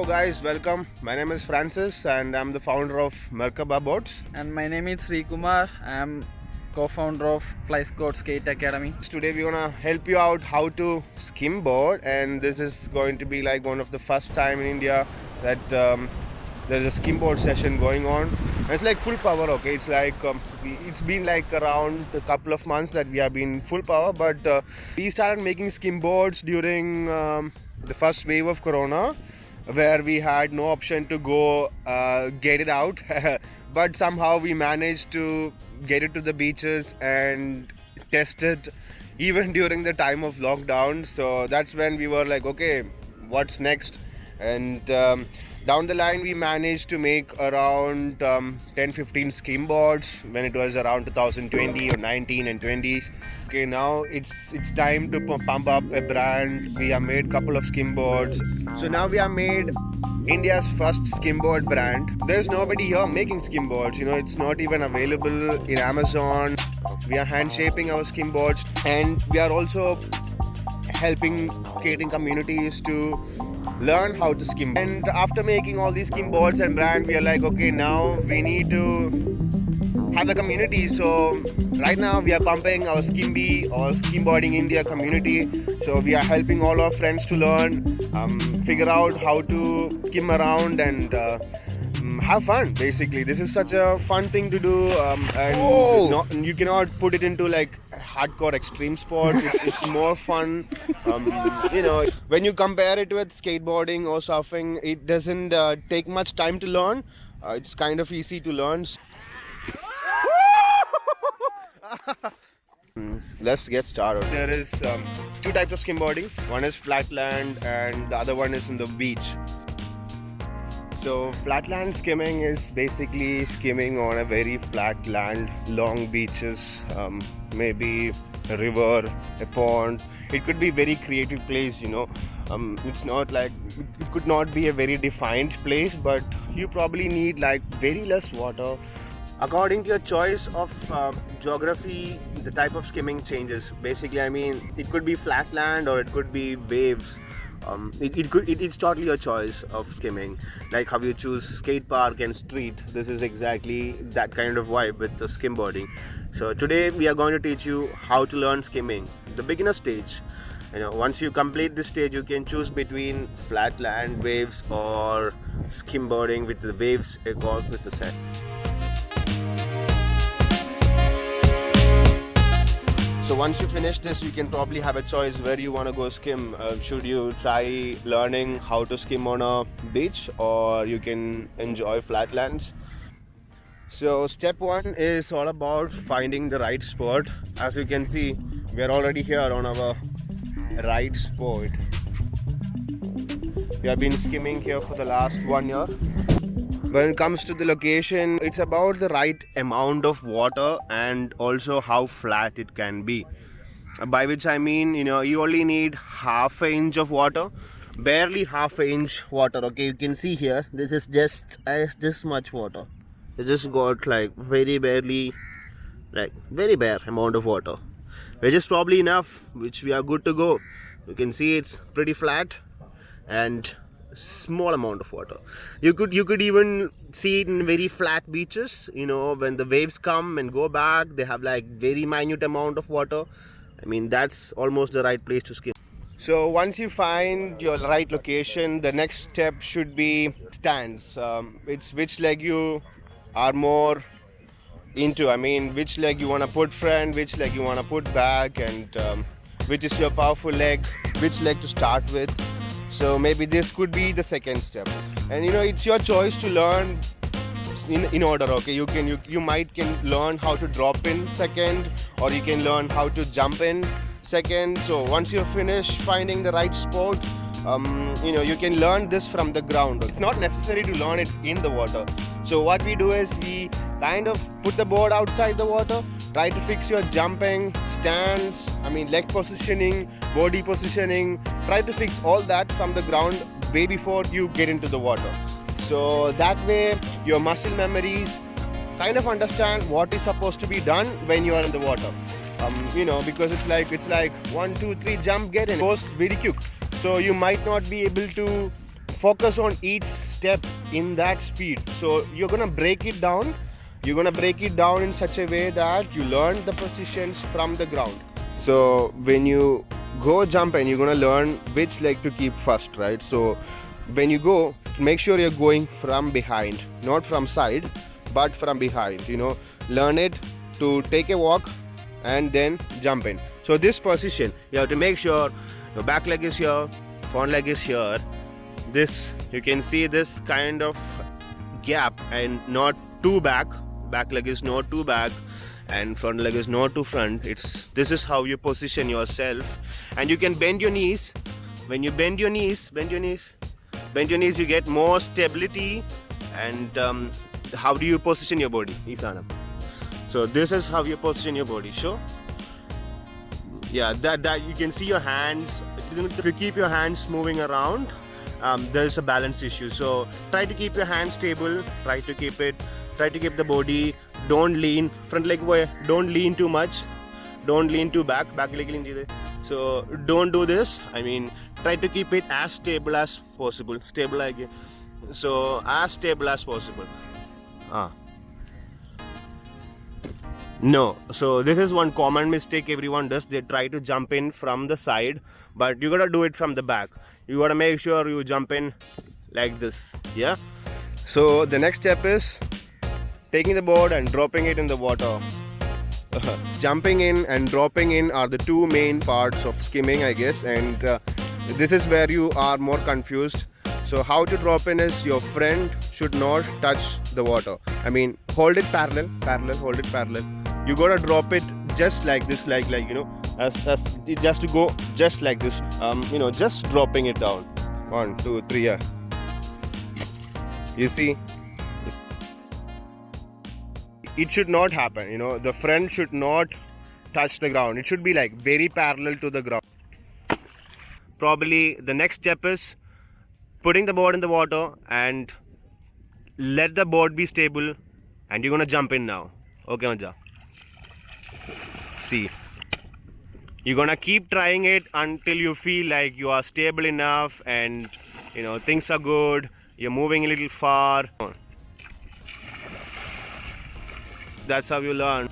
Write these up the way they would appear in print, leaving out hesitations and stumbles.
Hello guys, welcome. My name is Francis and I'm the founder of Merkaba Boats. And my name is Sri Kumar. I am co-founder of Flyscout Skate Academy. Today we're gonna help you out how to skimboard, and this is going to be like one of the first time in India that there's a skimboard session going on. And it's like full power, okay? It's like it's been like around a couple of months that we have been full power, but we started making skimboards during the first wave of Corona, where we had no option to go get it out but somehow we managed to get it to the beaches and test it even during the time of lockdown. So that's when we were like, okay, what's next? And down the line we managed to make around 10-15 skimboards when it was around 2020 or 19 and 20s. Okay, now it's time to pump up a brand. We have made couple of skimboards. So now we have made India's first skimboard brand. There's nobody here making skimboards, it's not even available in Amazon. We are hand shaping our skimboards, and we are also helping skating communities to learn how to skim. And after making all these skimboards and brand, we are like, okay, now we need to have the community. So right now we are pumping our Skim-B or Skimboarding India community. So we are helping all our friends to learn, figure out how to skim around and have fun. Basically, this is such a fun thing to do, and you cannot put it into like hardcore extreme sports. It's more fun. When you compare it with skateboarding or surfing, it doesn't take much time to learn. It's kind of easy to learn. Let's get started. There is two types of skimboarding. One is flatland and the other one is in the beach. So flatland skimming is basically skimming on a very flat land, long beaches, maybe a river, a pond. It could be very creative place, it's not like, it could not be a very defined place, but you probably need like very less water. According to your choice of geography, the type of skimming changes. Basically, it could be flatland or it could be waves. It's totally your choice of skimming. Like how you choose skate park and street. This is exactly that kind of vibe with the skimboarding. So today we are going to teach you how to learn skimming, the beginner stage. Once you complete this stage, you can choose between flatland, waves, or skimboarding with the waves or with the sand. So once you finish this, you can probably have a choice where you want to go skim. Should you try learning how to skim on a beach, or you can enjoy flatlands? So step one is all about finding the right spot. As you can see, we are already here on our right spot. We have been skimming here for the last 1 year. When it comes to the location, it's about the right amount of water and also how flat it can be. By which I mean, you only need half an inch of water, barely half an inch water. Okay, you can see here, this is just this much water. It just got like very barely, like very bare amount of water, which is probably enough, which we are good to go. You can see it's pretty flat and small amount of water. You could even see it in very flat beaches. When the waves come and go back, they have like very minute amount of water. That's almost the right place to skim. So once you find your right location, the next step should be stance. It's which leg you are more into. Which leg you want to put front, which leg you want to put back, and which is your powerful leg, which leg to start with. So maybe this could be the second step, and it's your choice to learn in order. Okay, you might can learn how to drop in second, or you can learn how to jump in second. So once you finish finding the right spot, you can learn this from the ground. It's not necessary to learn it in the water. So what we do is we kind of put the board outside the water, try to fix your jumping, stance, leg positioning, body positioning. Try to fix all that from the ground way before you get into the water. So that way your muscle memories kind of understand what is supposed to be done when you are in the water. Because it's like 1, 2, 3 jump, get in. It goes very quick. So you might not be able to focus on each step in that speed. So you're gonna break it down. You're gonna break it down in such a way that you learn the positions from the ground. So when you go jumping, you're gonna learn which leg to keep first, right? So when you go, make sure you're going from behind, not from side, but from behind. Learn it to take a walk and then jump in. So this position, you have to make sure your back leg is here, front leg is here. This, you can see this kind of gap and not too back. Back leg is not too back and front leg is not too front. This is how you position yourself, and you can bend your knees. When you bend your knees, you get more stability. And how do you position your body, Isanam? So this is how you position your body. Sure. Yeah, that you can see your hands. If you keep your hands moving around, there's a balance issue. So try to keep your hands stable. Try to keep the body. Don't lean front leg way. Don't lean too much. Don't lean too back leg. So don't do this. Try to keep it as stable as possible. Stable again. So as stable as possible. No, so this is one common mistake everyone does. They try to jump in from the side, but you gotta do it from the back. You gotta make sure you jump in like this. Yeah. So the next step is taking the board and dropping it in the water. Jumping in and dropping in are the two main parts of skimming, I guess, and this is where you are more confused. So how to drop in is your friend should not touch the water. Hold it parallel, hold it parallel. You gotta drop it just like this, as it has to go just like this. Just dropping it down. 1, 2, 3, yeah. You see, it should not happen. The friend should not touch the ground. It should be like very parallel to the ground. Probably the next step is putting the board in the water and let the board be stable, and you're gonna jump in now. Okay, Manja. See, you're gonna keep trying it until you feel like you are stable enough and things are good. You're moving a little far. That's how you learn.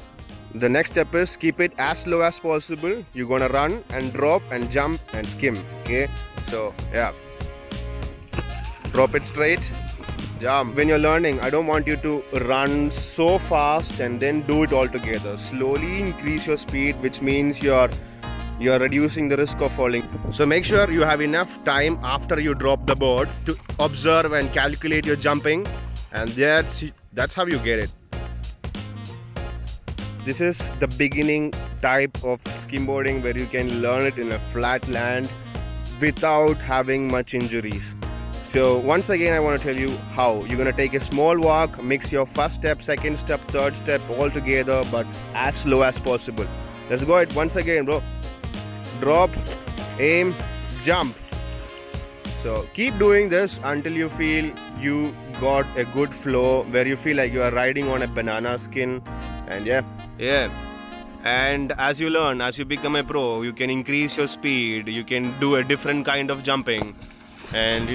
The next step is keep it as low as possible. You're gonna run and drop and jump and skim. Okay, so yeah. Drop it straight, jump. When you're learning, I don't want you to run so fast and then do it all together. Slowly increase your speed, which means you're reducing the risk of falling. So make sure you have enough time after you drop the board to observe and calculate your jumping, and that's how you get it. This is the beginning type of skimboarding where you can learn it in a flat land without having much injuries. So once again, I want to tell you how. You're going to take a small walk, mix your first step, second step, third step all together, but as slow as possible. Let's go it once again, bro. Drop, aim, jump. So keep doing this until you feel you got a good flow where you feel like you are riding on a banana skin. And yeah. And as you learn, as you become a pro, you can increase your speed. You can do a different kind of jumping. And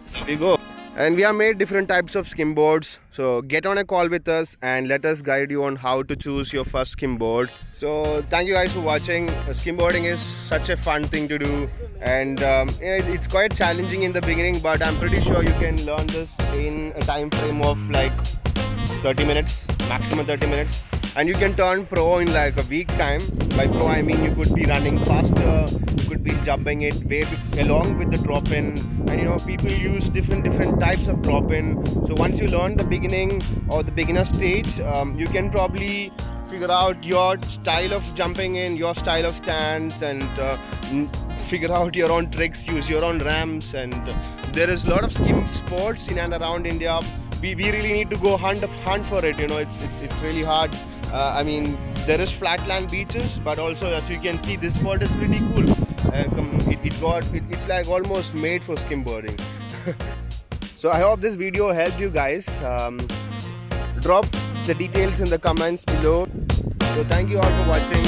so we go. And we have made different types of skimboards. So get on a call with us and let us guide you on how to choose your first skimboard. So thank you guys for watching. Skimboarding is such a fun thing to do, and it's quite challenging in the beginning, but I'm pretty sure you can learn this in a time frame of like 30 minutes, maximum 30 minutes. And you can turn pro in like a week time. By pro I mean you could be running faster, you could be jumping it way along with the drop in, and people use different types of drop in. So once you learn the beginning or the beginner stage, you can probably figure out your style of jumping in, your style of stance, and figure out your own tricks, use your own ramps. And there is a lot of skim sports in and around India. We really need to go hunt for it. It's really hard. There is flatland beaches, but also as you can see, this spot is pretty cool. It's like almost made for skimboarding. So I hope this video helped you guys. Drop the details in the comments below. So thank you all for watching.